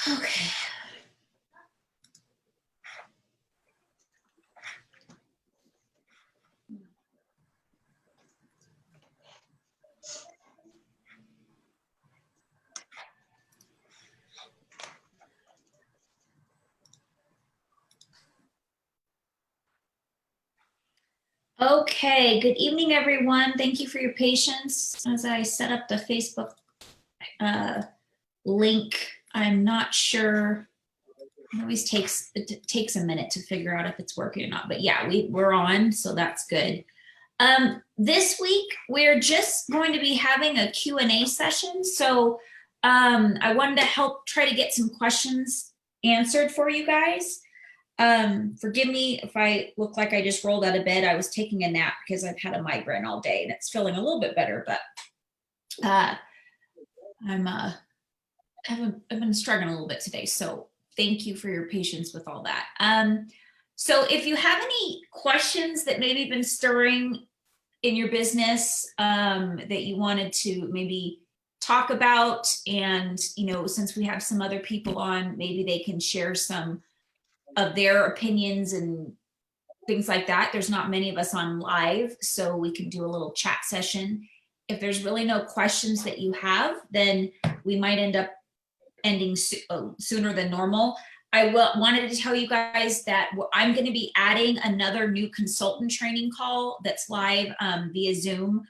Okay. Okay, good evening, everyone. Thank you for your patience as I set up the Facebook link. I'm not sure. It takes a minute to figure out if it's working or not, but yeah, we're on, so that's good. This week we're just going to be having a Q&A session, so I wanted to help try to get some questions answered for you guys. Forgive me if I look like I just rolled out of bed. I was taking a nap because I've had a migraine all day and it's feeling a little bit better, but I've been struggling a little bit today, so thank you for your patience with all that. So if you have any questions that maybe been stirring in your business that you wanted to maybe talk about, and since we have some other people on, maybe they can share some of their opinions and things like that. There's not many of us on live, so we can do a little chat session. If there's really no questions that you have, then we might end up ending sooner than normal. I wanted to tell you guys that I'm going to be adding another new consultant training call that's live via Zoom.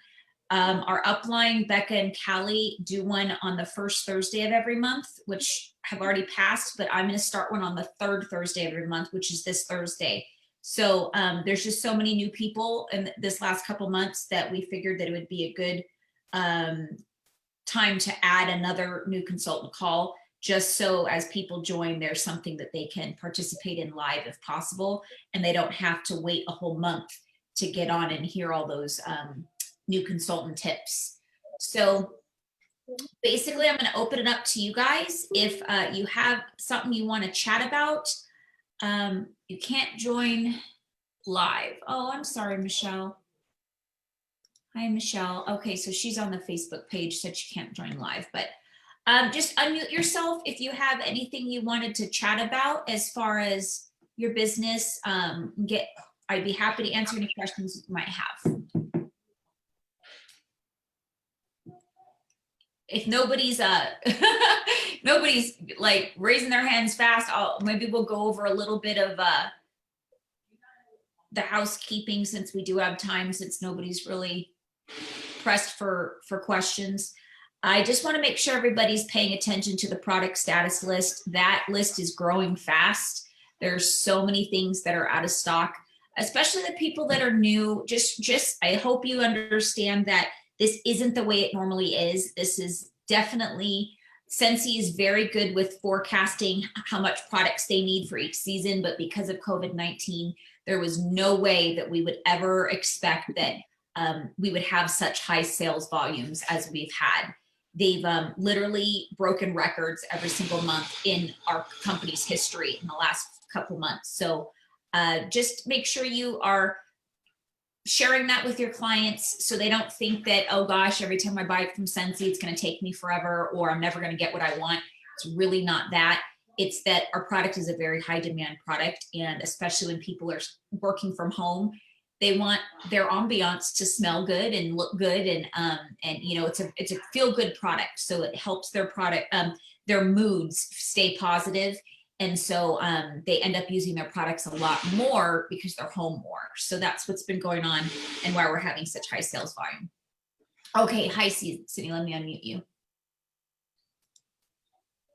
Our upline, Becca and Callie, do one on the first Thursday of every month, which have already passed, but I'm going to start one on the third Thursday of every month, which is this Thursday. So there's just so many new people in this last couple months that we figured that it would be a good time to add another new consultant call, just so as people join, there's something that they can participate in live if possible, and they don't have to wait a whole month to get on and hear all those new consultant tips. So basically, I'm going to open it up to you guys. If you have something you want to chat about, you can't join live. Oh, I'm sorry, Michelle. Hi, Michelle. Okay, so she's on the Facebook page, said she can't join live, but just unmute yourself if you have anything you wanted to chat about as far as your business. I'd be happy to answer any questions you might have. If nobody's nobody's like raising their hands fast, maybe we'll go over a little bit of the housekeeping, since we do have time, since nobody's really pressed for questions. I just want to make sure everybody's paying attention to the product status list. That list is growing fast. There's so many things that are out of stock, especially the people that are new. Just I hope you understand that this isn't the way it normally is. This is definitely, Scentsy is very good with forecasting how much products they need for each season, but because of COVID-19, there was no way that we would ever expect that we would have such high sales volumes as we've had. They've literally broken records every single month in our company's history in the last couple months. So just make sure you are sharing that with your clients so they don't think that, oh gosh, every time I buy it from Scentsy, it's going to take me forever, or I'm never going to get what I want. It's really not that. It's that our product is a very high demand product, and especially when people are working from home, they want their ambiance to smell good and look good, and it's a feel good product, so it helps their product, their moods stay positive. And so they end up using their products a lot more because they're home more. So that's what's been going on and why we're having such high sales volume. Okay, hi, Cindy, let me unmute you.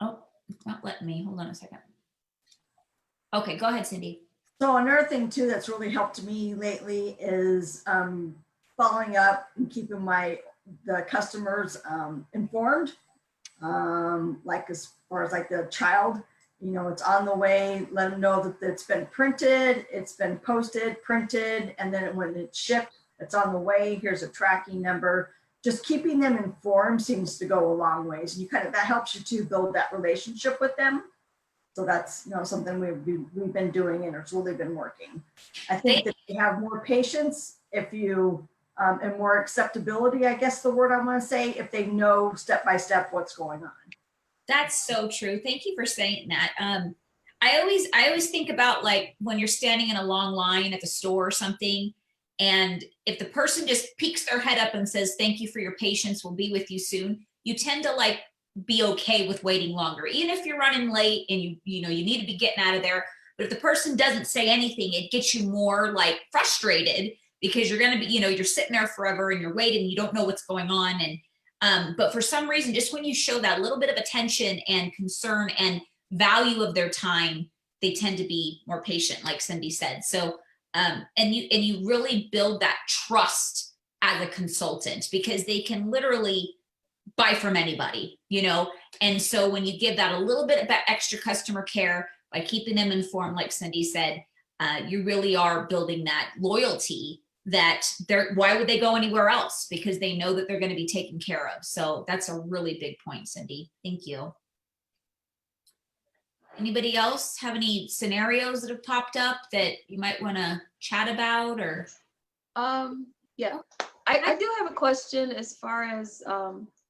Oh, it's not letting me. Hold on a second. Okay, go ahead, Cindy. So another thing too that's really helped me lately is following up and keeping the customers informed. Like as far as like the child, it's on the way, let them know that it's been printed, it's been posted, printed, and then when it's shipped, it's on the way, here's a tracking number. Just keeping them informed seems to go a long ways. And that helps you to build that relationship with them. So that's something we've been doing, and it's really been working. I think that you have more patience if you, and more acceptability, I guess the word I want to say, if they know step by step what's going on. That's so true. Thank you for saying that. I always think about like when you're standing in a long line at the store or something, and if the person just peeks their head up and says, "Thank you for your patience, we'll be with you soon," you tend to like be okay with waiting longer, even if you're running late and you know you need to be getting out of there. But if the person doesn't say anything, it gets you more like frustrated because you're gonna be, you know, you're sitting there forever and you're waiting, you don't know what's going on. And but for some reason, just when you show that little bit of attention and concern and value of their time, they tend to be more patient, like Cindy said. So and you really build that trust as a consultant because they can literally buy from anybody, you know. And so when you give that a little bit of that extra customer care by keeping them informed, like Cindy said, you really are building that loyalty that they're, why would they go anywhere else? Because they know that they're going to be taken care of. So that's a really big point, Cindy. Thank you. Anybody else have any scenarios that have popped up that you might want to chat about? Or Yeah, I do have a question as far as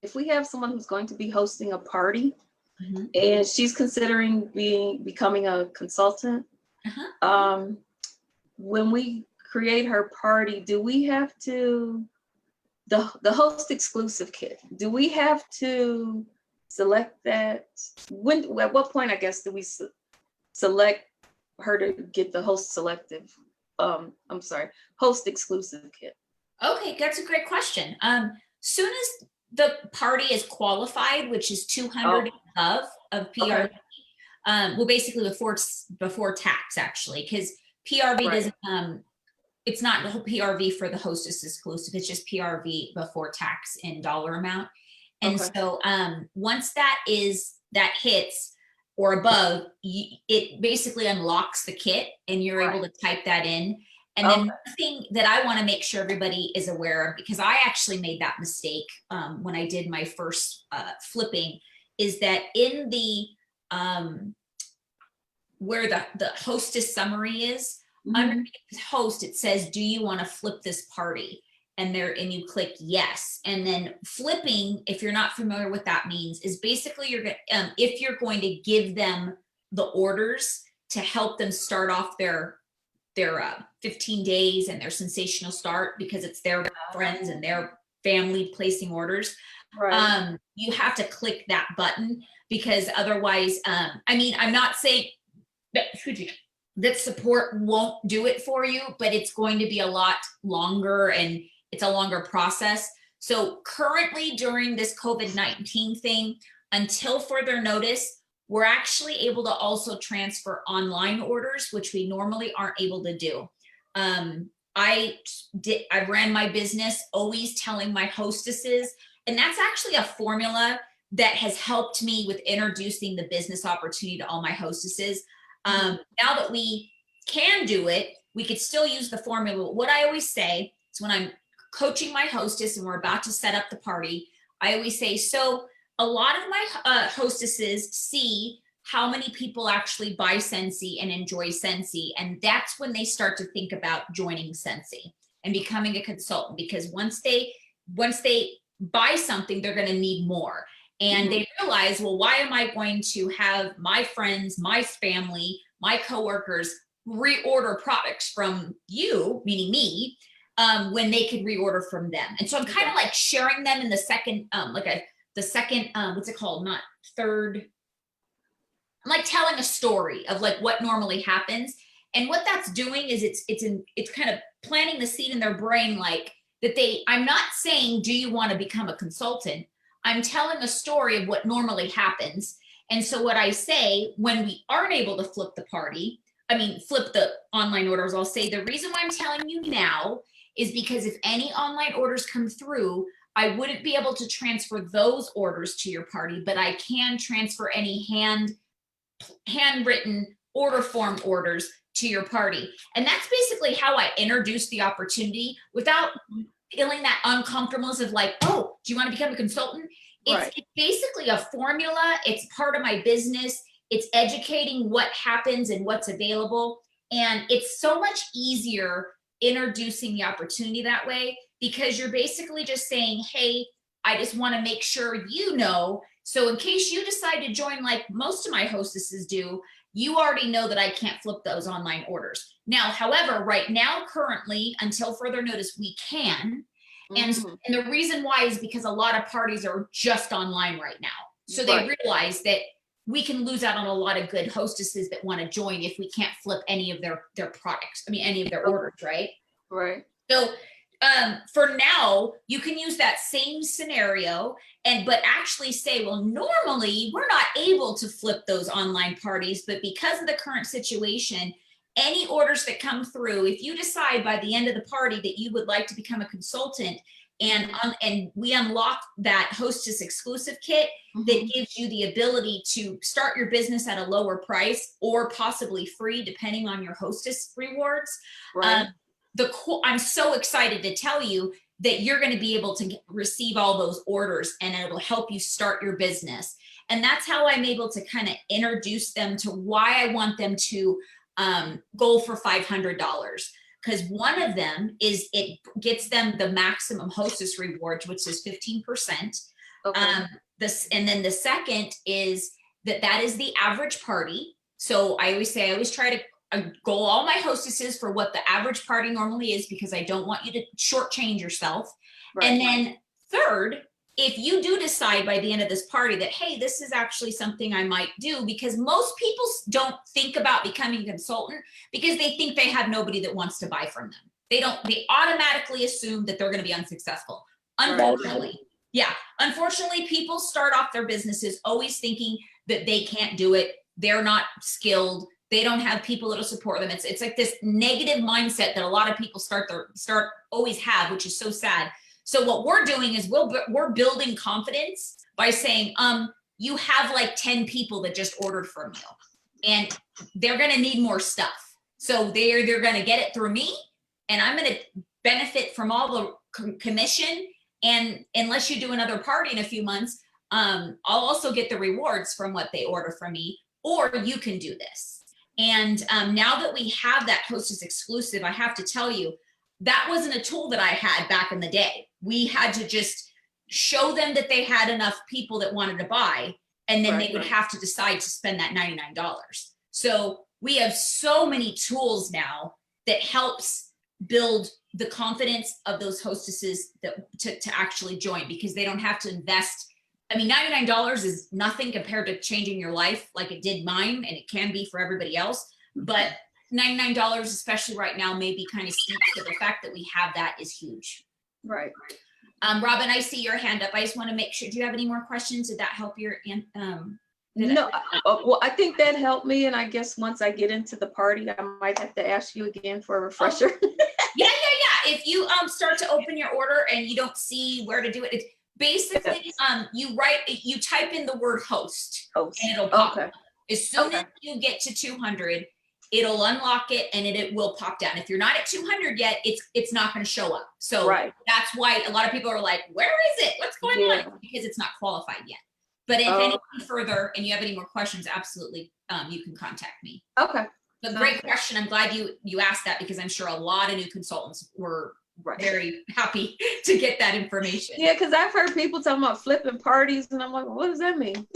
if we have someone who's going to be hosting a party and she's considering becoming a consultant. When we create her party, do we have to the host exclusive kit? Do we have to select that? When, at what point, I guess, do we select her to get the host selective? I'm sorry, host exclusive kit. Okay, that's a great question. Soon as the party is qualified, which is 200 and above of PRV, Okay. well, basically before tax, actually, because PRV Right. doesn't, it's not the whole PRV for the hostess exclusive, it's just PRV before tax in dollar amount. And Okay. so once that hits or above, it basically unlocks the kit and you're able to type that in. And then the thing that I want to make sure everybody is aware of, because I actually made that mistake when I did my first flipping, is that in the where the hostess summary is, underneath host, it says, do you want to flip this party? And you click yes. And then flipping, if you're not familiar what that means, is basically if you're going to give them the orders to help them start off their 15 days and their sensational start, because it's their friends and their family placing orders. Right. You have to click that button, because otherwise, I mean, I'm not saying that support won't do it for you, but it's going to be a lot longer and it's a longer process. So currently during this COVID-19 thing, until further notice, we're actually able to also transfer online orders, which we normally aren't able to do. I ran my business always telling my hostesses, and that's actually a formula that has helped me with introducing the business opportunity to all my hostesses. Now that we can do it, we could still use the formula. What I always say is, when I'm coaching my hostess and we're about to set up the party, I always say, so a lot of my hostesses see how many people actually buy Scentsy and enjoy Scentsy, and that's when they start to think about joining Scentsy and becoming a consultant, because once they buy something, they're going to need more. And they realize, well, why am I going to have my friends, my family, my coworkers reorder products from you, meaning me, when they could reorder from them? And so I'm kind of like sharing them in the second, what's it called? Not third. I'm like telling a story of like what normally happens. And what that's doing is it's kind of planting the seed in their brain, like that I'm not saying, do you want to become a consultant? I'm telling a story of what normally happens. And so what I say when we aren't able to flip the online orders, I'll say, the reason why I'm telling you now is because if any online orders come through, I wouldn't be able to transfer those orders to your party, but I can transfer any handwritten order form orders to your party. And that's basically how I introduce the opportunity without feeling that uncomfortableness of like, oh, do you want to become a consultant? It's basically a formula. It's part of my business. It's educating what happens and what's available. And it's so much easier introducing the opportunity that way, because you're basically just saying, hey, I just want to make sure you know, So in case you decide to join, like most of my hostesses do, you already know that I can't flip those online orders. Now, however, right now, currently, until further notice, we can. And the reason why is because a lot of parties are just online right now. So they realize that we can lose out on a lot of good hostesses that want to join if we can't flip any of their products. I mean, any of their orders, right? Right. So for now, you can use that same scenario but actually say, well, normally we're not able to flip those online parties, but because of the current situation, any orders that come through, if you decide by the end of the party that you would like to become a consultant and we unlock that hostess exclusive kit that gives you the ability to start your business at a lower price or possibly free, depending on your hostess rewards. Right. I'm so excited to tell you that you're going to be able to receive all those orders and it'll help you start your business. And that's how I'm able to kind of introduce them to why I want them to go for $500. Because one of them is it gets them the maximum hostess rewards, which is 15%. Okay. And then the second is that is the average party. So I always try to goal all my hostesses for what the average party normally is, because I don't want you to shortchange yourself. Right. And then third, if you do decide by the end of this party that, hey, this is actually something I might do, because most people don't think about becoming a consultant because they think they have nobody that wants to buy from them. They automatically assume that they're going to be unsuccessful. Unfortunately. Yeah. Unfortunately, people start off their businesses always thinking that they can't do it. They're not skilled. They don't have people that'll support them. It's like this negative mindset that a lot of people always have, which is so sad. So what we're doing is we're building confidence by saying, you have like 10 people that just ordered from you and they're going to need more stuff. So they're going to get it through me and I'm going to benefit from all the commission. And unless you do another party in a few months, I'll also get the rewards from what they order from me, or you can do this. And now that we have that hostess exclusive, I have to tell you, that wasn't a tool that I had back in the day. We had to just show them that they had enough people that wanted to buy, and then they would have to decide to spend that $99. So we have so many tools now that helps build the confidence of those hostesses to actually join, because they don't have to invest. I mean, $99 is nothing compared to changing your life like it did mine, and it can be for everybody else. But $99, especially right now, may be kind of steep. So the fact that we have that is huge. Right. Robin, I see your hand up. I just want to make sure. Do you have any more questions? Did that help your? No. Well, I think that helped me, and I guess once I get into the party, I might have to ask you again for a refresher. Yeah. If you start to open your order and you don't see where to do it. Basically, you type in the word host and it'll pop up. As soon as you get to 200, it'll unlock it and it will pop down. If you're not at 200 yet, it's not going to show up. So that's why a lot of people are like, where is it? What's going on? Because it's not qualified yet. But if anything further and you have any more questions, absolutely, you can contact me. Okay. But great question. I'm glad you asked that, because I'm sure a lot of new consultants were very happy to get that information. Yeah, because I've heard people talking about flipping parties, and I'm like, what does that mean?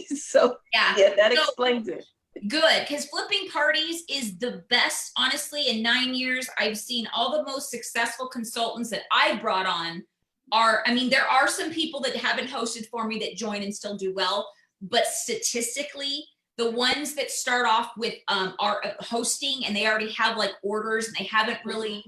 So that explains it. Good, because flipping parties is the best. Honestly, in 9 years, I've seen all the most successful consultants that I brought on there are some people that haven't hosted for me that join and still do well, but statistically, the ones that start off with are hosting and they already have like orders and they haven't really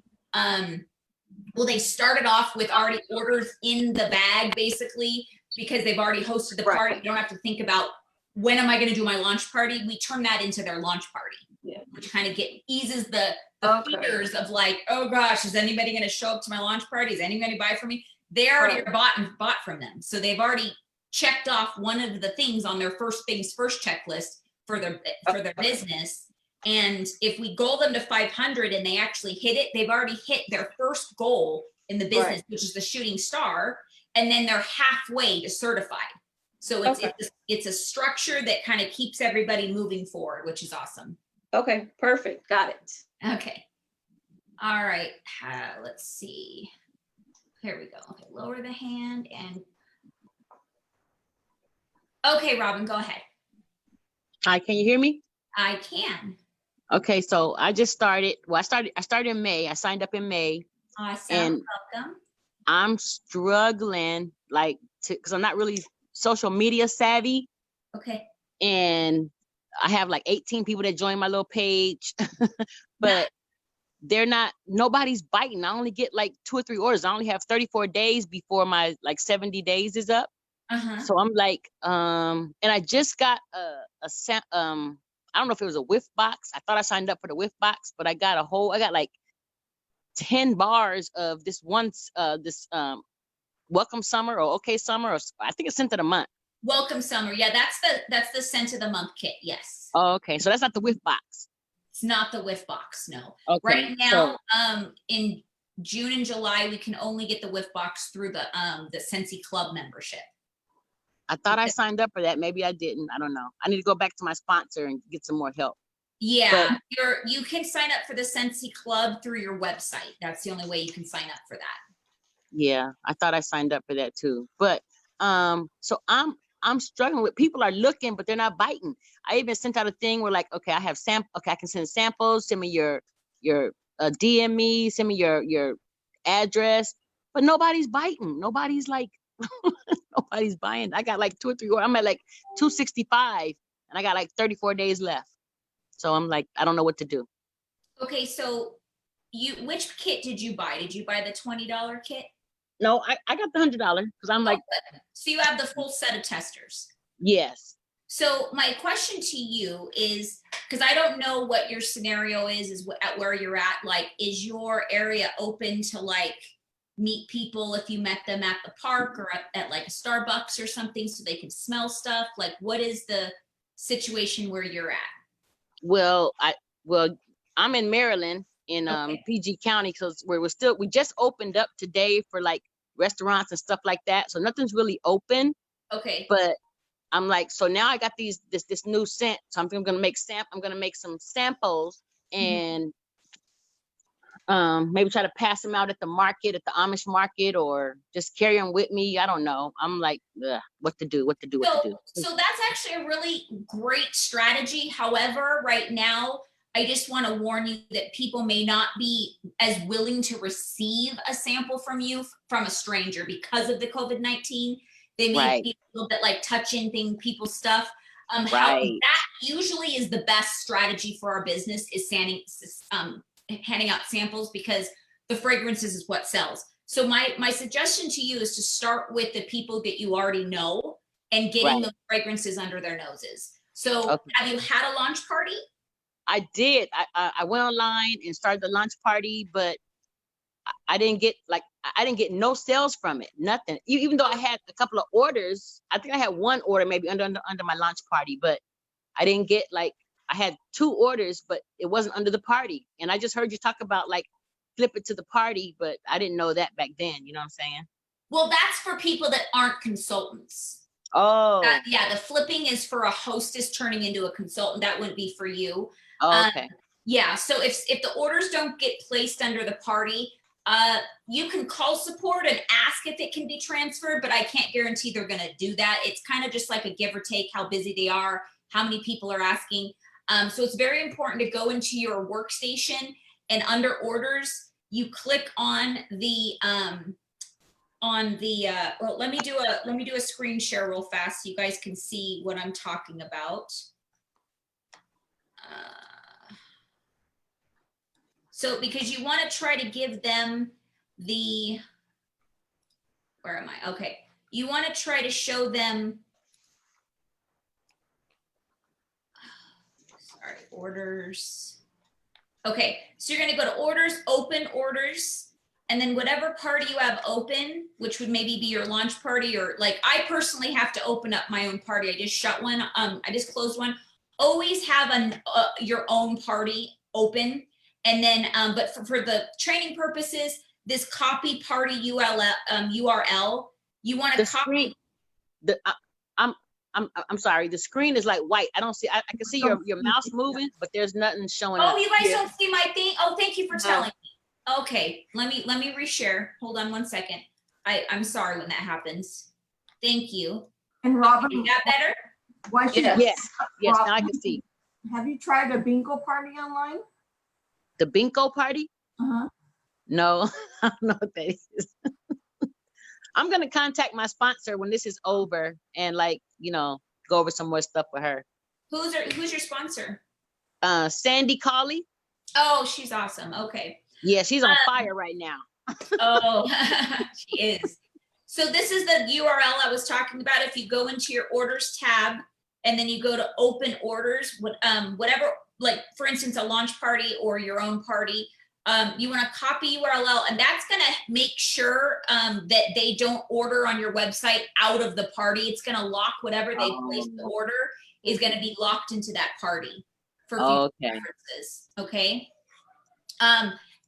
they started off with already orders in the bag, basically, because they've already hosted the party. You don't have to think about, when am I going to do my launch party? We turn that into their launch party, which kind of eases the fears of like, oh gosh, is anybody going to show up to my launch party? Is anybody buy from me? They already are bought from them. So they've already checked off one of the things on their first things first checklist for their business. And if we goal them to 500 and they actually hit it, they've already hit their first goal in the business, which is the shooting star. And then they're halfway to certified. So it's a structure that kind of keeps everybody moving forward, which is awesome. Okay, perfect. Got it. Okay. All right. Let's see. Here we go. Okay, lower the hand and Okay, Robin, go ahead. Hi, can you hear me? I can. Okay, so I just started. Well, I started in May. I signed up in May, Awesome. and Welcome. I'm struggling because I'm not really social media savvy, Okay. and I have like 18 people that join my little page, but nobody's biting. I only get like 2 or 3 orders. I only have 34 days before my like 70 days is up. Uh-huh. So I'm like, and I just got I don't know if it was a whiff box. I thought I signed up for the whiff box, but I got like 10 bars of this welcome summer or okay summer, or I think it's scent of the month. Welcome summer. Yeah, that's the scent of the month kit. Yes. Oh, okay. So that's not the whiff box. It's not the whiff box, no. Okay. Right now, in June and July, we can only get the whiff box through the Scentsy Club membership. I thought I signed up for that. Maybe I didn't. I don't know. I need to go back to my sponsor and get some more help. Yeah, you can sign up for the Scentsy Club through your website. That's the only way you can sign up for that. Yeah, I thought I signed up for that too. But so I'm struggling with, people are looking, but they're not biting. I even sent out a thing where like, okay, I have okay, I can send samples, send me your DM me, send me your address, but nobody's biting. Nobody's like, nobody's buying. I got like 2 or 3, I'm at like 265 and I got like 34 days left. So I'm like, I don't know what to do. Okay, so which kit did you buy? Did you buy the $20 kit? No, I got the $100 because I'm like, so you have the full set of testers. yes. So my question to you is, because I don't know what your scenario is at where you're at, like, is your area open to like meet people if you met them at the park or at like a Starbucks or something so they can smell stuff? Like, what is the situation where you're at? Well, I'm in Maryland in Okay. PG County, because we just opened up today for like restaurants and stuff like that. So nothing's really open. Okay. But I'm like, so now I got this new scent. So I'm gonna make some samples and maybe try to pass them out at the market, at the Amish market, or just carry them with me. I don't know. I'm like, what to do. So that's actually a really great strategy. However, right now, I just want to warn you that people may not be as willing to receive a sample from you from a stranger because of the COVID-19. They may be a little bit like touching people's stuff. That usually is the best strategy for our business, is handing out samples, because the fragrances is what sells. So my suggestion to you is to start with the people that you already know and getting the fragrances under their noses. So have you had a launch party? I did. I went online and started the launch party, but I didn't get no sales from it, nothing. Even though I had a couple of orders, I think I had 1 order maybe under my launch party, but I didn't get I had 2 orders, but it wasn't under the party. And I just heard you talk about like flip it to the party, but I didn't know that back then. You know what I'm saying? Well, that's for people that aren't consultants. Oh. Yeah, the flipping is for a hostess turning into a consultant. That wouldn't be for you. Oh, okay. Yeah, so if the orders don't get placed under the party, you can call support and ask if it can be transferred, but I can't guarantee they're going to do that. It's kind of just like a give or take, how busy they are, how many people are asking. So it's very important to go into your workstation, and under orders, you click on the well, let me do a screen share real fast so you guys can see what I'm talking about. So because you want to try to give them where am I? Okay. You want to try to show them, sorry, orders. Okay, so you're going to go to orders, open orders, and then whatever party you have open, which would maybe be your launch party, or like I personally have to open up my own party. I just shut one. I just closed one. Always have your own party open. And then, but for the training purposes, this copy party URL, you want to copy. I'm sorry. The screen is like white. I don't see. I can see your mouse moving, but there's nothing showing up. Oh, you guys don't see my thing. Oh, thank you for telling me. Okay, let me reshare. Hold on one second. I'm sorry when that happens. Thank you. And Robin, Is that better? why should Yes. Yes, yes, now I can see. Have you tried a bingo party online? The bingo party? Uh-huh. No, I don't know what that is. I'm going to contact my sponsor when this is over and like, you know, go over some more stuff with her. Who's your sponsor? Sandy Colley. Oh, she's awesome. Okay. Yeah, she's on fire right now. Oh, she is. So this is the URL I was talking about. If you go into your orders tab and then you go to open orders, whatever, like for instance, a launch party or your own party, you want to copy URL, and that's going to make sure that they don't order on your website out of the party. It's going to lock whatever they place the order is going to be locked into that party for future references. Okay.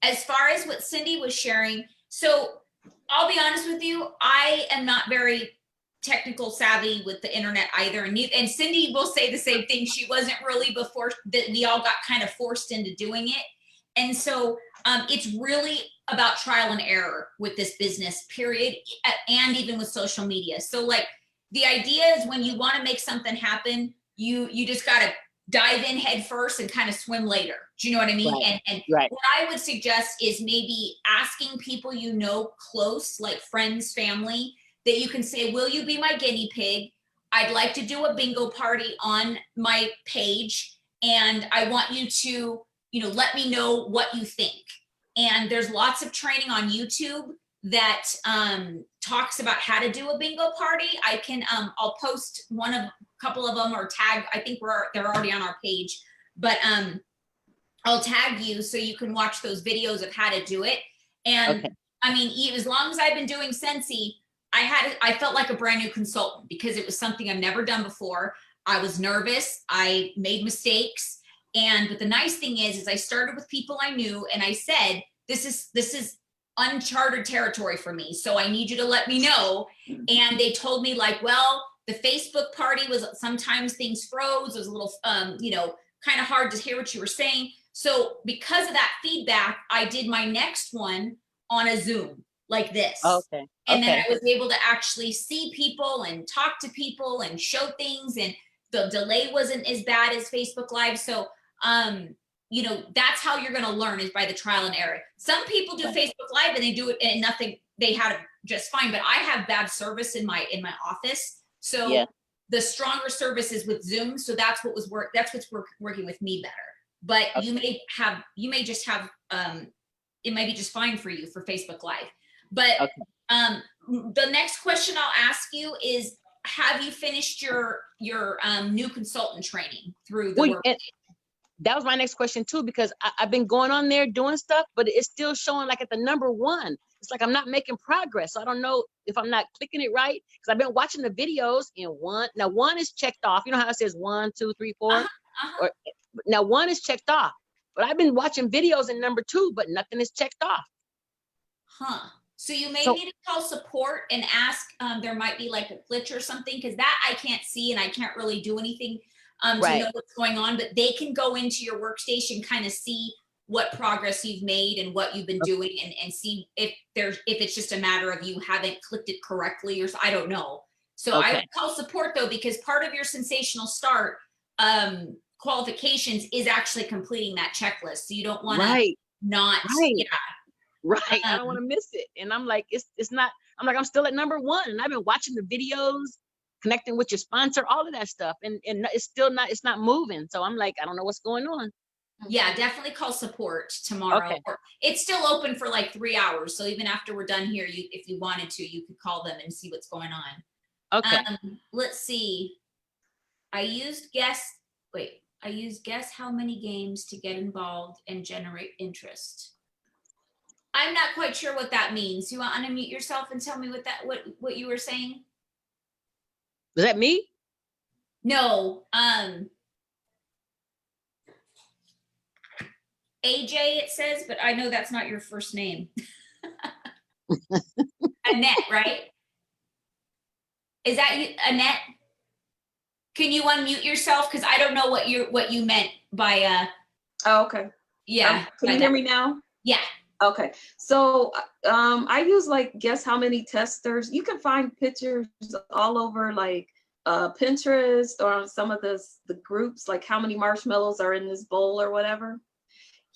As far as what Cindy was sharing, so I'll be honest with you, I am not very technical savvy with the internet either. And Cindy will say the same thing. She wasn't really before that we all got kind of forced into doing it. And so it's really about trial and error with this business, period, and even with social media. So like the idea is when you want to make something happen, you just got to dive in head first and kind of swim later. Do you know what I mean? Right. And Right. what I would suggest is maybe asking people you know close, like friends, family, that you can say, will you be my guinea pig? I'd like to do a bingo party on my page, and I want you to, you know, let me know what you think. And there's lots of training on YouTube that talks about how to do a bingo party. I can, I'll post a couple of them or tag, I think they're already on our page, but I'll tag you so you can watch those videos of how to do it. And I mean, as long as I've been doing Scentsy, I felt like a brand new consultant because it was something I've never done before. I was nervous, I made mistakes. But the nice thing is I started with people I knew, and I said, this is uncharted territory for me. So I need you to let me know. And they told me like, well, the Facebook party was sometimes things froze. It was a little, you know, kind of hard to hear what you were saying. So because of that feedback, I did my next one on a Zoom like this. Okay. And then I was able to actually see people and talk to people and show things, and the delay wasn't as bad as Facebook Live. So, you know, that's how you're going to learn, is by the trial and error. Some people do Facebook Live and they do it and nothing, they had it just fine, but I have bad service in my office. So the stronger service is with Zoom. So that's what's working with me better. But you may just have, it might be just fine for you for Facebook Live. But the next question I'll ask you is, have you finished your new consultant training through the work? That was my next question too, because I've been going on there doing stuff, but it's still showing like at the #1. It's like I'm not making progress. So I don't know if I'm not clicking it right, because I've been watching the videos and one is checked off. You know how it says 1, 2, 3, 4? Or, now 1 is checked off, but I've been watching videos in #2, but nothing is checked off. Huh. So you may need to call support and ask, there might be like a glitch or something, because that I can't see and I can't really do anything to know what's going on, but they can go into your workstation, kind of see what progress you've made and what you've been doing, and see if it's just a matter of you haven't clicked it correctly, or I don't know. So I would call support though, because part of your sensational start qualifications is actually completing that checklist. So you don't want to Right. I don't want to miss it. And I'm like, it's not, I'm still at #1, and I've been watching the videos, connecting with your sponsor, all of that stuff. And it's still not, it's not moving. So I'm like, I don't know what's going on. Yeah, definitely call support tomorrow. Okay. It's still open for like 3 hours. So even after we're done here, if you wanted to, you could call them and see what's going on. Okay. Let's see. I used guess how many games to get involved and generate interest. I'm not quite sure what that means. You want to unmute yourself and tell me what you were saying? Was that me? No. AJ, it says, but I know that's not your first name. Annette, right? Is that you, Annette? Can you unmute yourself? Because I don't know what you meant by Oh, okay. Yeah. Can you hear me now? Yeah. Okay. So I use like guess how many testers. You can find pictures all over like Pinterest or on some of the groups, like how many marshmallows are in this bowl or whatever.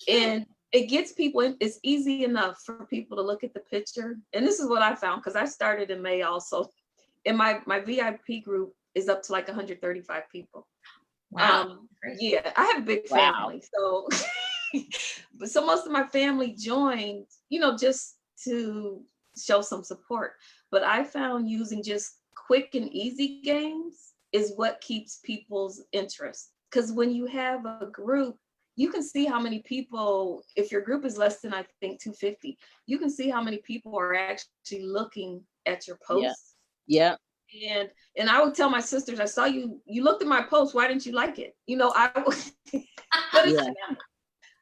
And it gets people in, it's easy enough for people to look at the picture. And this is what I found, because I started in May also. And my VIP group is up to like 135 people. Wow. Yeah, I have a big family. So, so most of my family joined, you know, just to show some support. But I found using just quick and easy games is what keeps people's interest. Because when you have a group, you can see how many people, if your group is less than, I think, 250, you can see how many people are actually looking at your posts. Yeah. And I would tell my sisters, I saw you looked at my post, why didn't you like it? You know, but it's family.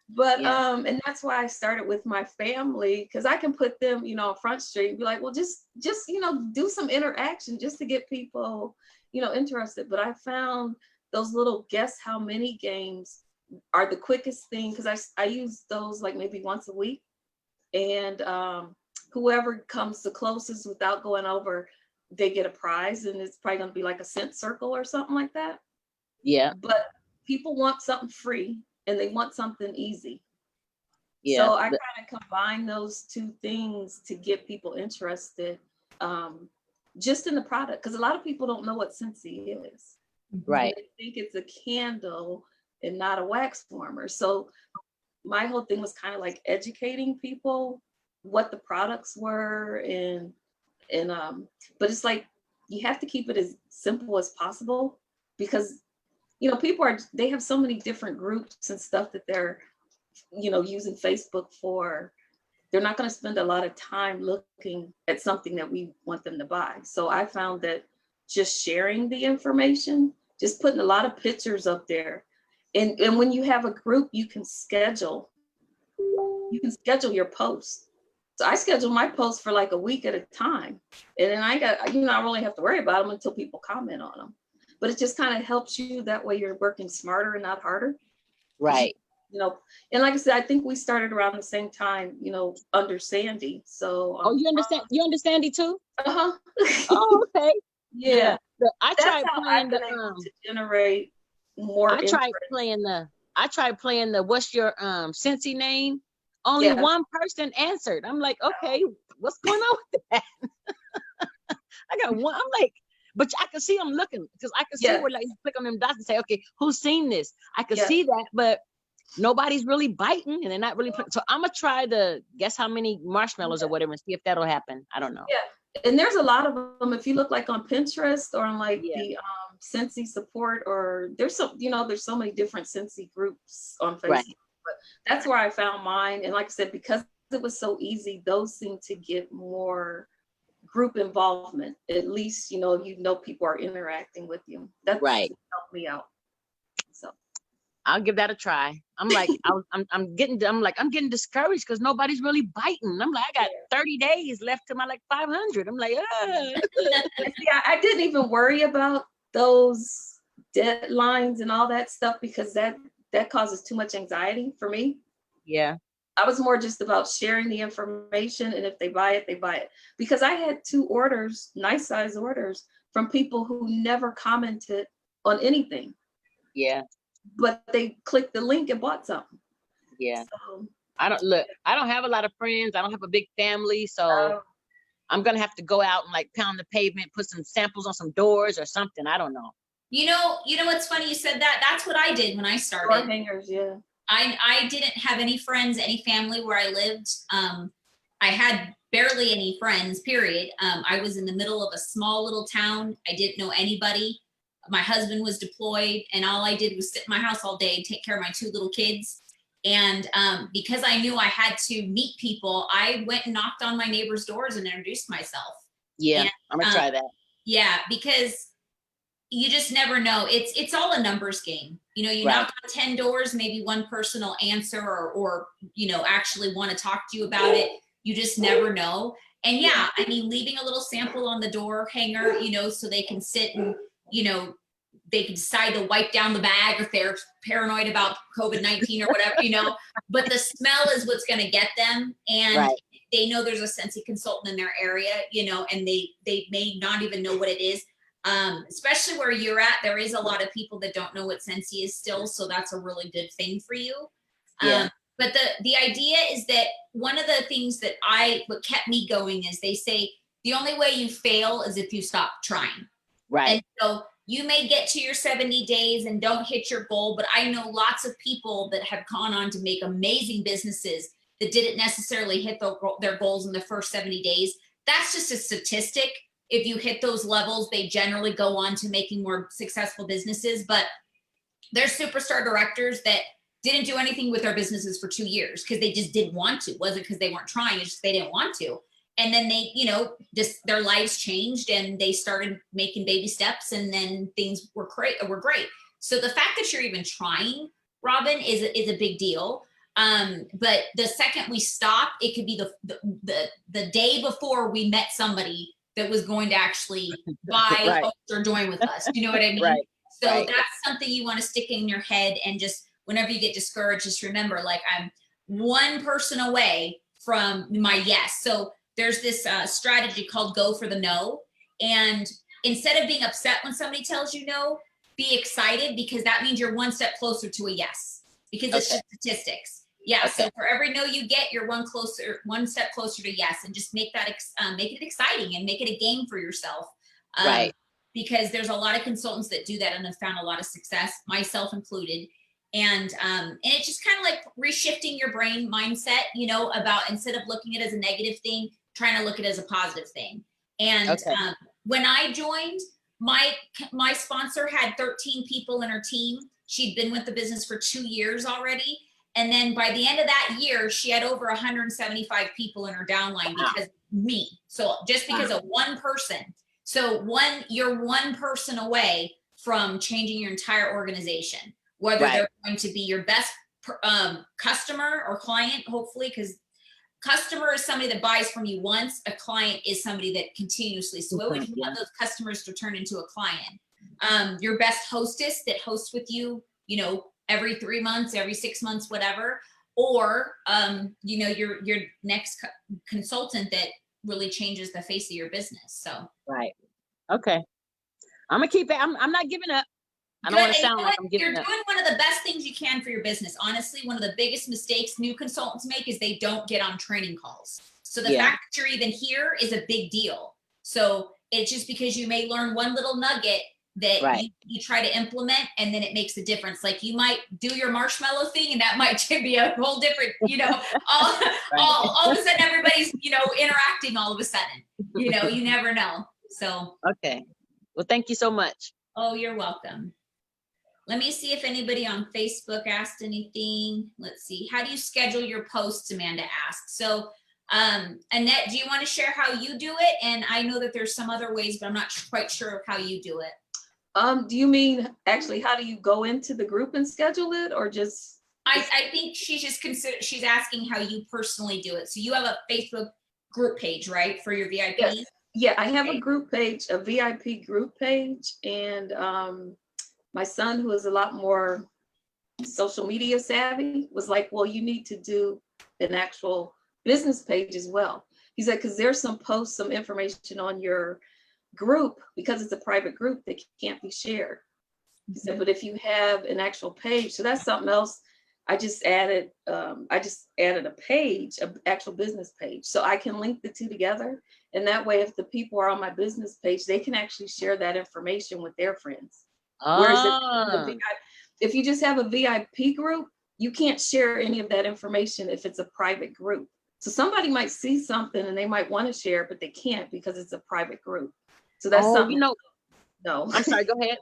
But and that's why I started with my family, because I can put them, you know, on Front Street and be like, well, just you know, do some interaction just to get people, you know, interested. But I found those little guess how many games are the quickest thing, because I use those like maybe once a week, and whoever comes the closest without going over, they get a prize, and it's probably going to be like a scent circle or something like that. Yeah. But people want something free and they want something easy. Yeah. So I kind of combine those two things to get people interested just in the product, because a lot of people don't know what Scentsy is. Right. They think it's a candle and not a wax former. So my whole thing was kind of like educating people what the products were, and but it's like you have to keep it as simple as possible, because you know people they have so many different groups and stuff that they're, you know, using Facebook for. They're not going to spend a lot of time looking at something that we want them to buy. So I found that just sharing the information, just putting a lot of pictures up there, and when you have a group, you can schedule your posts. So I schedule my posts for like a week at a time. And then I don't really have to worry about them until people comment on them. But it just kind of helps you. That way you're working smarter and not harder. Right. You know, and like I said, I think we started around the same time, you know, under Sandy. So you understand? You understand it too? Uh-huh. Oh, okay. Yeah. I tried playing to generate more. I tried playing the what's your Scentsy name? Only one person answered. I'm like, okay, what's going on with that? I got one. I'm like, but I can see them looking, because I can see where like you click on them dots and say, okay, who's seen this? I can see that, but nobody's really biting and they're not really playing. So I'm gonna try to guess how many marshmallows or whatever and see if that'll happen. I don't know. Yeah, and there's a lot of them. If you look like on Pinterest or on like the Scentsy support, or there's so many different Scentsy groups on Facebook. Right. But that's where I found mine. And like I said, because it was so easy, those seem to get more group involvement. At least, you know people are interacting with you. That's right. Helped me out. So I'll give that a try. I'm like, I'm getting discouraged because nobody's really biting. I'm like, I got 30 days left to my like 500. I'm like, I didn't even worry about those deadlines and all that stuff, because that causes too much anxiety for me. Yeah. I was more just about sharing the information, and if they buy it, they buy it. Because I had 2 orders, nice size orders, from people who never commented on anything. Yeah. But they clicked the link and bought something. Yeah. So, I don't have a lot of friends. I don't have a big family. So I'm going to have to go out and like pound the pavement, put some samples on some doors or something. I don't know. You know what's funny? You said that. That's what I did when I started. Door hangers, yeah. I didn't have any friends, any family where I lived. I had barely any friends, period. I was in the middle of a small little town. I didn't know anybody. My husband was deployed, and all I did was sit in my house all day and take care of my 2 little kids. And because I knew I had to meet people, I went and knocked on my neighbors' doors and introduced myself. Yeah, and, I'm gonna try that. Yeah, because you just never know. It's all a numbers game. You knock on 10 doors, maybe one person will answer or actually want to talk to you about it. You just never know. And yeah, I mean, leaving a little sample on the door hanger, so they can sit and, they can decide to wipe down the bag if they're paranoid about COVID-19 or whatever, but the smell is what's going to get them. And they know there's a Scentsy consultant in their area, and they may not even know what it is. Especially where you're at, there is a lot of people that don't know what Scentsy is still, so that's a really good thing for you. Yeah. But the idea is that one of the things that what kept me going is they say the only way you fail is if you stop trying. Right. And so you may get to your 70 days and don't hit your goal, but I know lots of people that have gone on to make amazing businesses that didn't necessarily hit their goals in the first 70 days. That's just a statistic. If you hit those levels, they generally go on to making more successful businesses. But there's superstar directors that didn't do anything with their businesses for 2 years because they just didn't want to. It wasn't because they weren't trying, it's just they didn't want to. And then they, just their lives changed and they started making baby steps, and then things were great. So the fact that you're even trying, Robin, is a big deal. But the second we stop, it could be the day before we met somebody that was going to actually buy Right. host or join with us. You know what I mean? Right. So Right. that's something you want to stick in your head, and just whenever you get discouraged, just remember, like, I'm one person away from my yes. So there's this strategy called go for the no. And instead of being upset when somebody tells you no, be excited, because that means you're one step closer to a yes, because it's Okay. just statistics. Yeah. Okay. So for every no you get, you're one step closer to yes, and just make that make it exciting and make it a game for yourself. Right. Because there's a lot of consultants that do that and have found a lot of success, myself included. And it's just kind of like reshifting your brain mindset, about, instead of looking at it as a negative thing, trying to look at it as a positive thing. And Okay. When I joined, my sponsor had 13 people in her team. She'd been with the business for 2 years already. And then by the end of that year, she had over 175 people in her downline because of me. So just because of one person. So you're one person away from changing your entire organization, whether Right. they're going to be your best customer or client, hopefully, because customer is somebody that buys from you once. A client is somebody that continuously. So what would you want those customers to turn into a client? Your best hostess that hosts with you, every 3 months, every 6 months, whatever, or your next consultant that really changes the face of your business. So Right. Okay. I'm gonna keep it. I'm not giving up. I don't good. want to And sound like I'm you're giving up. doing one of the best things you can for your business. Honestly, one of the biggest mistakes new consultants make is they don't get on training calls. So the Yeah. fact that you're even here is a big deal. So it's just because you may learn one little nugget that Right. you try to implement, and then it makes a difference. Like, you might do your marshmallow thing, and that might be a whole different, all of a sudden everybody's, interacting all of a sudden, you never know. So, Okay. Well, thank you so much. oh, you're welcome. Let me see if anybody on Facebook asked anything. Let's see. How do you schedule your posts? Amanda asked. So, Annette, do you want to share how you do it? And I know that there's some other ways, but I'm not quite sure of how you do it. Do you mean actually how do you go into the group and schedule it, or just? I think she's asking how you personally do it. So you have a Facebook group page, right, for your VIP? Yes. Yeah, I have Okay. a group page, a VIP group page, and my son, who is a lot more social media savvy, was like, well, you need to do an actual business page as well. He said, because there's some posts, some information on your group, because it's a private group, that can't be shared. He said, but if you have an actual page, so that's something else. I just added a page, an actual business page, so I can link the two together. And that way, if the people are on my business page, they can actually share that information with their friends. Whereas if you just have a VIP group, you can't share any of that information if it's a private group. So somebody might see something and they might want to share, but they can't because it's a private group. So that's something. No. No. I'm sorry. Go ahead.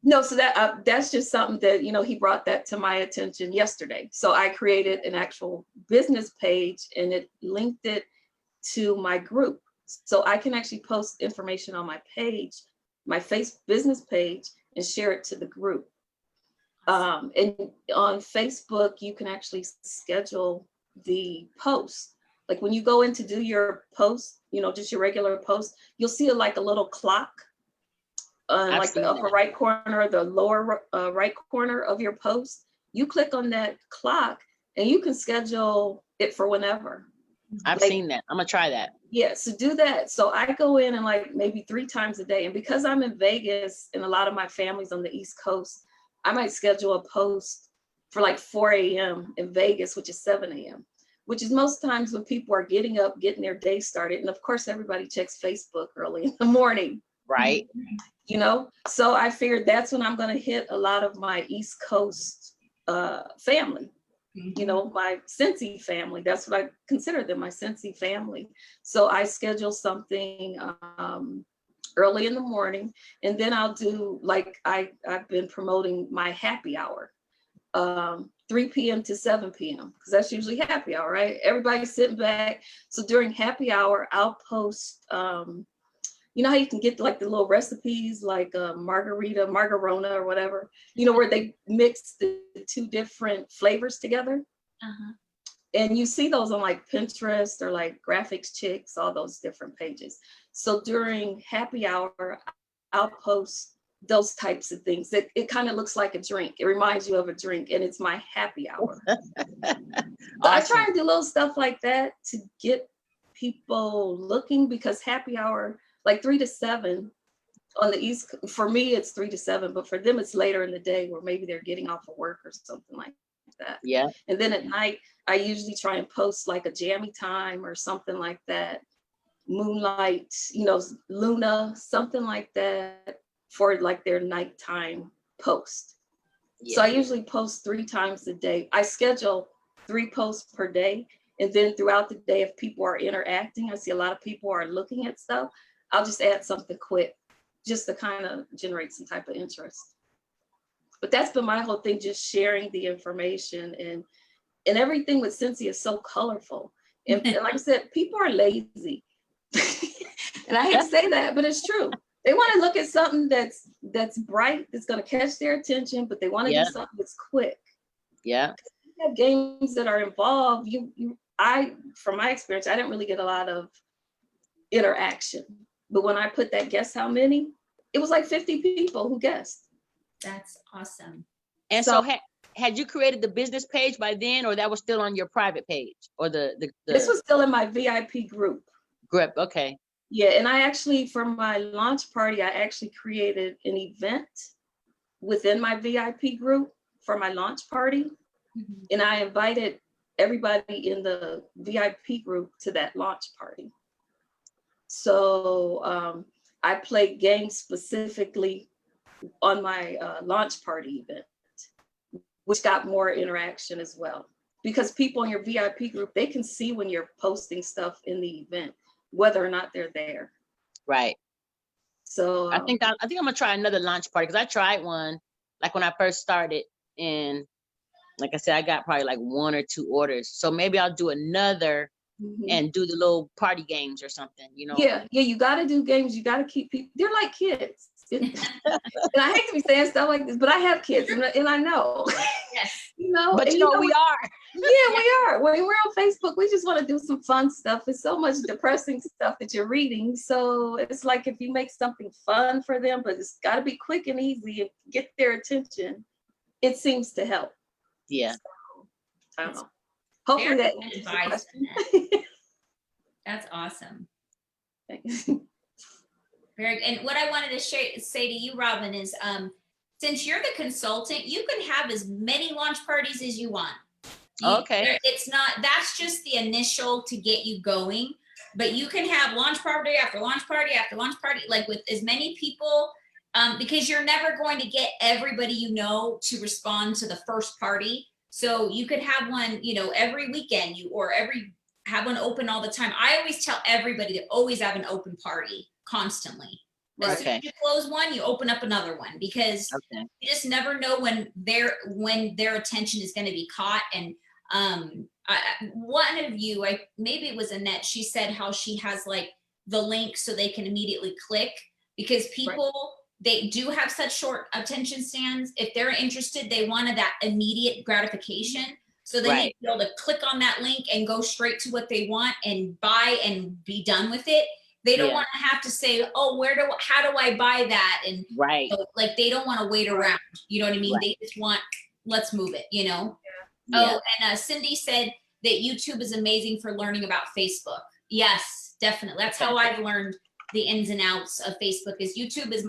No, so that's just something that, he brought that to my attention yesterday. So I created an actual business page and it linked it to my group. So I can actually post information on my page, my business page, and share it to the group. And on Facebook, you can actually schedule the post. Like when you go in to do your post, just your regular post, you'll see like a little clock. Like the upper right corner, the lower right corner of your post. You click on that clock and you can schedule it for whenever. I've Like, seen that. I'm gonna try that. yeah, so do that. So I go in and like maybe 3 times a day. And because I'm in Vegas and a lot of my family's on the East Coast, I might schedule a post for like 4 a.m. in Vegas, which is 7 a.m., which is most times when people are getting up, getting their day started. And of course, everybody checks Facebook early in the morning, Right. you know? So I figured that's when I'm going to hit a lot of my East Coast family. You know, my Scentsy family. That's what I consider them, my Scentsy family. So I schedule something early in the morning, and then I'll do like I've been promoting my happy hour, 3 p.m. to 7 p.m. because that's usually happy hour, right? Everybody's sitting back. So during happy hour, I'll post. You know how you can get like the little recipes like margarona or whatever, you know, where they mix the 2 different flavors together. And you see those on like Pinterest or like Graphics Chicks, all those different pages. So during happy hour, I'll post those types of things. It kind of looks like a drink. It reminds you of a drink, and it's my happy hour. So I try and do little stuff like that to get people looking, because happy hour, like 3 to 7 on the East, for me, it's 3 to 7, but for them, it's later in the day where maybe they're getting off of work or something like that. Yeah. And then at night, I usually try and post like a jammy time or something like that. Moonlight, you know, Luna, something like that for like their nighttime post. Yeah. So I usually post 3 times a day. I schedule 3 posts per day. And then throughout the day, if people are interacting, I see a lot of people are looking at stuff, I'll just add something quick just to kind of generate some type of interest. But that's been my whole thing, just sharing the information, and everything with Scentsy is so colorful. And like I said, people are lazy. And I hate to say that, but it's true. They want to look at something that's bright, that's going to catch their attention, but they want to do something that's quick. Yeah. You have games that are involved. From my experience, I didn't really get a lot of interaction. But when I put that guess how many, it was like 50 people who guessed. That's awesome. And so had you created the business page by then, or that was still on your private page, or the This was still in my VIP group. Group, okay. Yeah, and I actually, for my launch party, I actually created an event within my VIP group for my launch party. And I invited everybody in the VIP group to that launch party. So I played games specifically on my launch party event, which got more interaction as well. Because people in your VIP group, they can see when you're posting stuff in the event, whether or not they're there. Right. So I think I'm gonna try another launch party, because I tried one like when I first started, and like I said, I got probably like 1 or 2 orders. So maybe I'll do another and do the little party games or something, you know? Yeah, you got to do games. You got to keep people, they're like kids. And I hate to be saying stuff like this, but I have kids, and I know. Yes. You know, But you know, we are. Yeah, we are. When we're on Facebook, we just want to do some fun stuff. It's so much depressing stuff that you're reading. So it's like, if you make something fun for them, but it's got to be quick and easy and get their attention, it seems to help. Yeah. So, I don't know. Hopefully that answers the question. That's awesome. Thanks. Very, and what I wanted to say to you, Robin, is since you're the consultant, you can have as many launch parties as you want. Okay. It's not, that's just the initial to get you going, but you can have launch party after launch party after launch party, like with as many people, because you're never going to get everybody you know to respond to the first party. So you could have one, you know, every weekend, have one open all the time. I always tell everybody to always have an open party constantly. As soon as you close one, you open up another one, because you just never know when their attention is going to be caught. And one of you, maybe it was Annette, she said how she has like the link so they can immediately click, because people, they do have such short attention spans. If they're interested, they wanted that immediate gratification. So they need to be able to click on that link and go straight to what they want and buy and be done with it. They don't want to have to say, oh, how do I buy that? And like, they don't want to wait around. You know what I mean? They just want, let's move it, you know? Oh, and Cindy said that YouTube is amazing for learning about Facebook. Yes, definitely. That's how I've learned the ins and outs of Facebook. Is YouTube is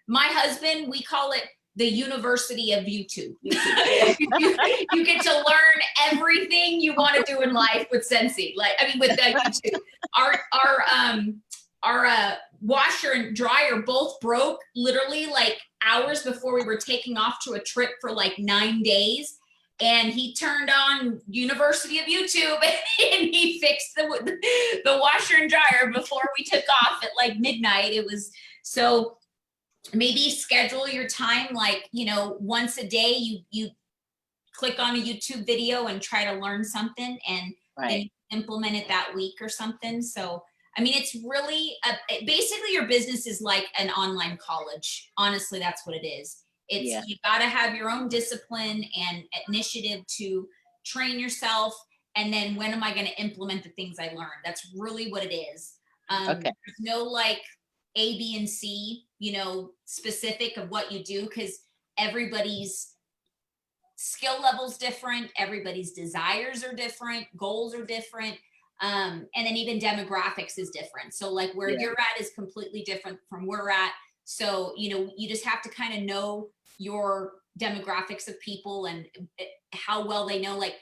my husband, we call it the University of YouTube. You get to learn everything you want to do in life with Scentsy. With YouTube. Our washer and dryer both broke literally like hours before we were taking off to a trip for like 9 days. And he turned on University of YouTube and he fixed the washer and dryer before we took off at like midnight. It was so. Maybe schedule your time, like, once a day you click on a YouTube video and try to learn something, and then you implement it that week or something. So, it's really, basically your business is like an online college. Honestly, that's what it is. You got to have your own discipline and initiative to train yourself. And then when am I going to implement the things I learned? That's really what it is. There's no like A, B, and C, specific of what you do, because everybody's skill level's different. Everybody's desires are different. Goals are different. And then even demographics is different. So like where you're at is completely different from where we're at. So, you just have to kind of know your demographics of people and how well they know, like,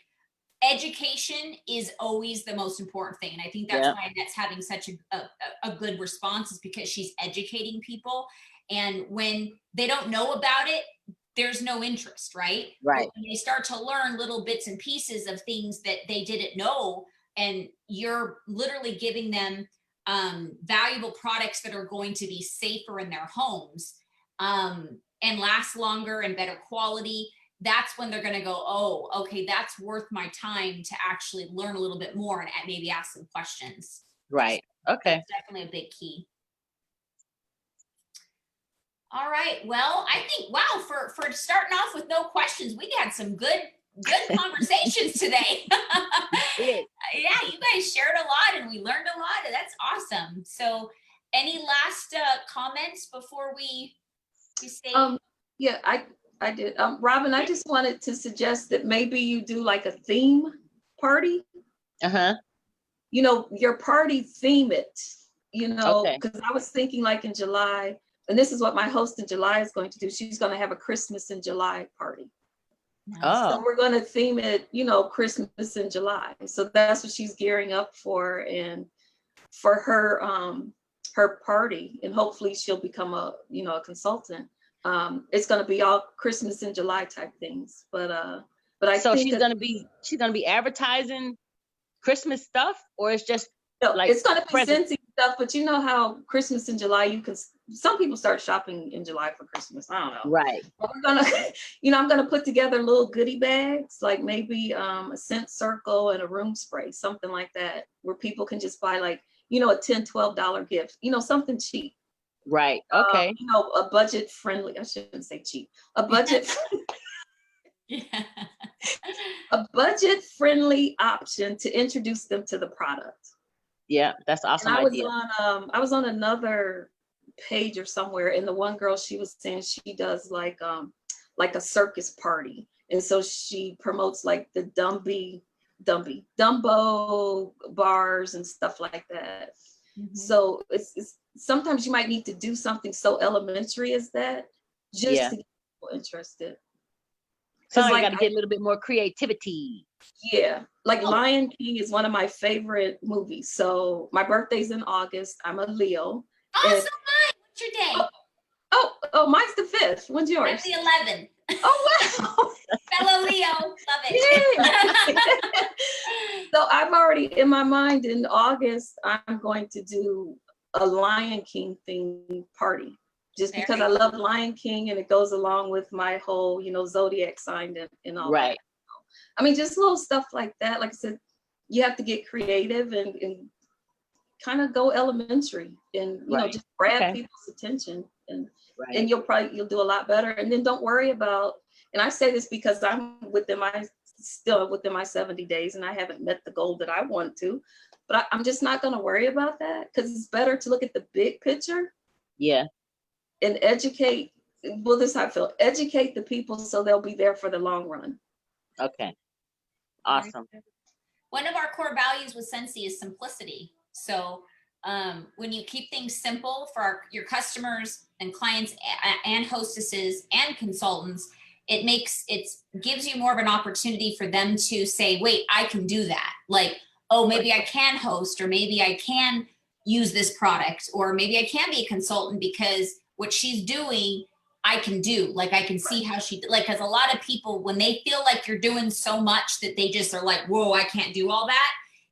education is always the most important thing. And I think that's why Annette's having such a good response, is because she's educating people. And when they don't know about it, there's no interest, right? Right. But when they start to learn little bits and pieces of things that they didn't know, and you're literally giving them valuable products that are going to be safer in their homes and last longer and better quality, that's when they're going to go, oh, okay, that's worth my time to actually learn a little bit more and maybe ask some questions. Right. Okay. That's definitely a big key. All right. Well, I think, wow, for starting off with no questions, we had some good conversations today. Yeah, you guys shared a lot and we learned a lot, and that's awesome. So any last comments before we say? Yeah, I did. Robin, I just wanted to suggest that maybe you do like a theme party. Your party, theme it, because I was thinking like in July, and this is what my host in July is going to do. She's going to have a Christmas in July party. So we're going to theme it, Christmas in July. So that's what she's gearing up for, and for her party, and hopefully she'll become a consultant. It's going to be all Christmas in July type things, but I so think she's going to be advertising Christmas stuff, or it's just like it's going to be Scentsy stuff. But you know how Christmas in July, some people start shopping in July for Christmas. I don't know. Right. But we're gonna, I'm gonna put together little goodie bags, like maybe a scent circle and a room spray, something like that, where people can just buy like, a $10, $12 gift, something cheap. Right. Okay. A budget friendly, I shouldn't say cheap, a budget a budget friendly option to introduce them to the product. Yeah, that's awesome. And I was on another page or somewhere, and the one girl, she was saying she does like a circus party, and so she promotes like the Dumbo bars and stuff like that. So it's sometimes you might need to do something so elementary as that just to get people interested. So I got to get a little bit more creativity. Yeah, like Lion King is one of my favorite movies. So my birthday's in August. I'm a Leo. Oh, so mine. What's your day? Oh, mine's the 5th. When's yours? That's the 11th. Oh, wow. Fellow Leo. Love it. Yeah. So I've already, in my mind, in August, I'm going to do a Lion King themed party. Just because I love Lion King, and it goes along with my whole, zodiac sign and all that. I mean, just little stuff like that. Like I said, you have to get creative and kind of go elementary, and just grab people's attention, and you'll do a lot better. And then don't worry about, and I say this because I'm still within my 70 days and I haven't met the goal that I want to, but I'm just not going to worry about that, because it's better to look at the big picture. Yeah. And educate, well, this is how I feel, educate the people so they'll be there for the long run. Okay. Awesome. one of our core values with Scentsy is simplicity. So when you keep things simple for your customers and clients and hostesses and consultants, it gives you more of an opportunity for them to say, wait, I can do that. Like, oh, maybe I can host, or maybe I can use this product, or maybe I can be a consultant because what she's doing, I can do. Like, I can see how because a lot of people, when they feel like you're doing so much that they just are like, whoa, I can't do all that,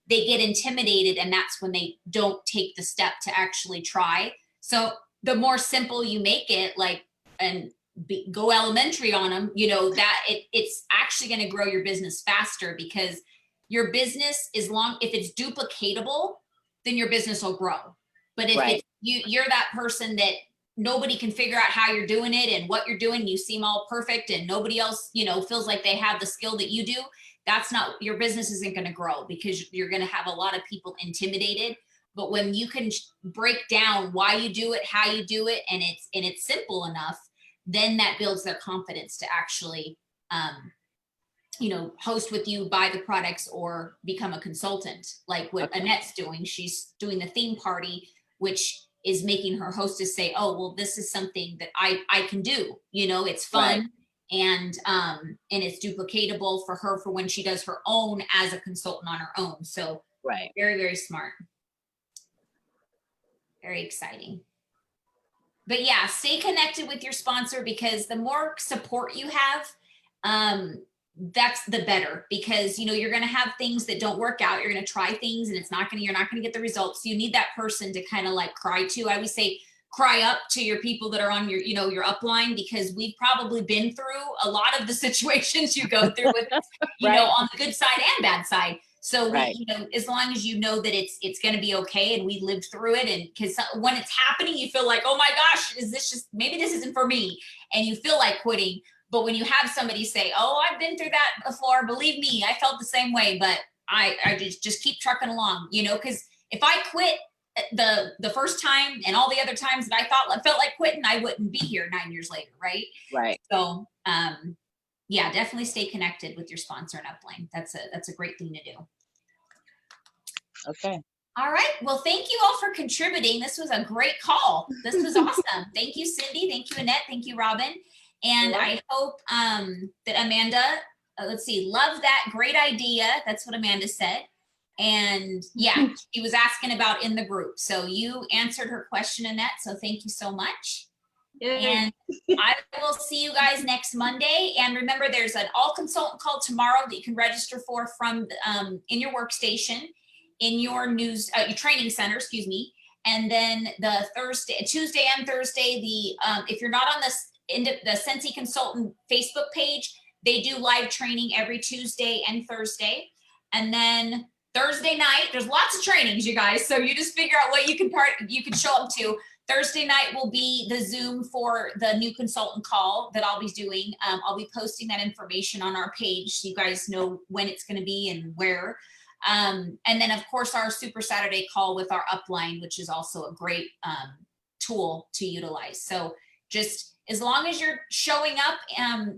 they get intimidated, and that's when they don't take the step to actually try. So the more simple you make it, like, and go elementary on them, you know, that it's actually going to grow your business faster, because your business if it's duplicatable, then your business will grow. But if you're that person that nobody can figure out how you're doing it and what you're doing, you seem all perfect and nobody else, you know, feels like they have the skill that you do, your business isn't going to grow, because you're going to have a lot of people intimidated. But when you can break down why you do it, how you do it, and it's simple enough, then that builds their confidence to actually, you know, host with you, buy the products, or become a consultant. Like what Annette's doing, she's doing the theme party, which is making her hostess say, oh, well, this is something that I can do, you know, it's fun. And it's duplicatable for her for when she does her own as a consultant on her own. So very, very smart. Very exciting. But yeah, stay connected with your sponsor, because the more support you have, that's the better, because, you know, you're going to have things that don't work out. You're going to try things and you're not going to get the results. So you need that person to kind of like cry to. I always say, cry up to your people that are on your, you know, your upline, because we've probably been through a lot of the situations you go through with, you know, on the good side and bad side. So we, you know, as long as you know that it's going to be okay, and we lived through it, and because when it's happening, you feel like, oh my gosh, maybe this isn't for me, and you feel like quitting. But when you have somebody say, oh, I've been through that before, believe me, I felt the same way, but I just keep trucking along, you know, because if I quit the first time and all the other times that I felt like quitting, I wouldn't be here 9 years later, right? So yeah, definitely stay connected with your sponsor and upline. That's a great thing to do. Okay. All right. Well, thank you all for contributing. This was a great call. This was awesome. Thank you, Cindy. Thank you, Annette. Thank you, Robin. And I hope that Amanda, let's see, love that. Great idea. That's what Amanda said. And yeah, she was asking about in the group. So you answered her question, Annette. So thank you so much. And I will see you guys next Monday. And remember, there's an all consultant call tomorrow that you can register for from in your workstation, in your your training center, excuse me. And then the Tuesday and Thursday, if you're not on the Scentsy Consultant Facebook page, they do live training every Tuesday and Thursday. And then Thursday night, there's lots of trainings, you guys. So you just figure out what you can show up to. Thursday night will be the Zoom for the new consultant call that I'll be doing. I'll be posting that information on our page so you guys know when it's going to be and where. And then, of course, our Super Saturday call with our upline, which is also a great tool to utilize. So just as long as you're showing up,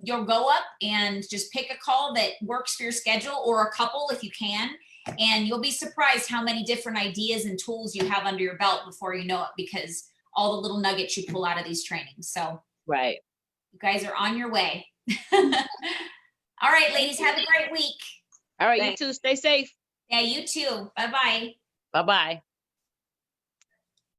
you'll go up and just pick a call that works for your schedule, or a couple if you can. And you'll be surprised how many different ideas and tools you have under your belt before you know it, because all the little nuggets you pull out of these trainings. So you guys are on your way. All right, ladies, have a great week. All right, you too. Stay safe. Yeah, you too. Bye-bye. Bye-bye.